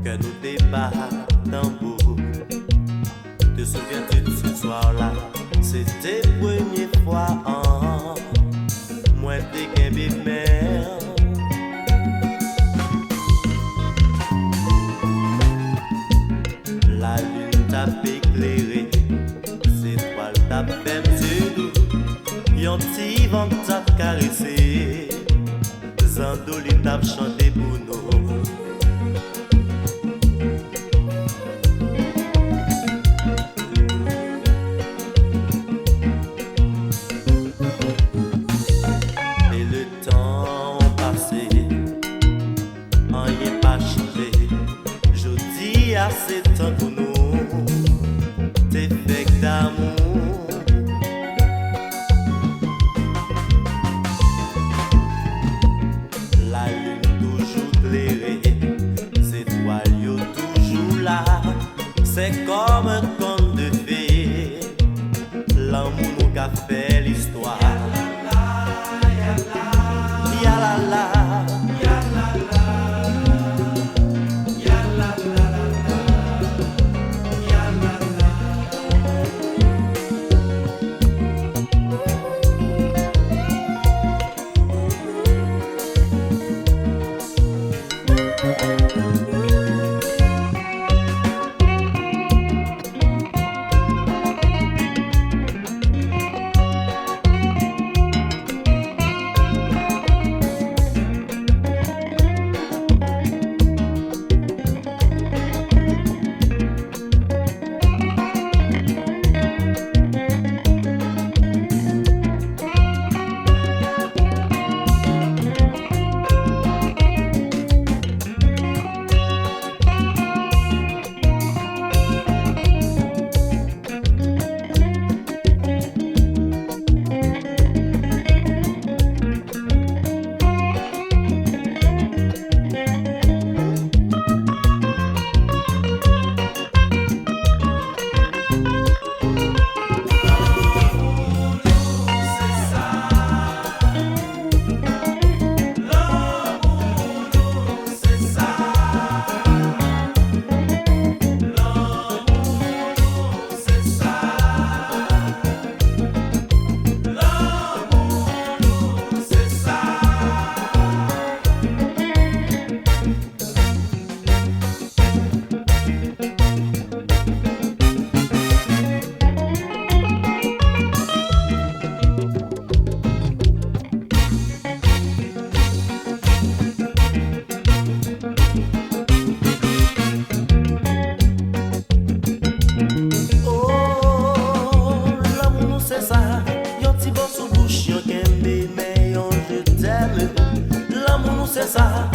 Que nous débat tambour. Te souviens-tu de ce soir-là? C'était première fois en moi t'es qu'un bébé. La lune t'a éclairé, ses toiles t'a fait sur nous. Yon petit vent t'a caressé, Zandoline t'a chanté pour nous. Et le temps passé, rien pas changé. Je dis assez temps pour nous, t'es fait d'amour. La lune toujours clairée, ses toiles yo toujours là. C'est comme un conte de fées, l'amour nous qu'a fait l'histoire. Ya la la. C'est ça,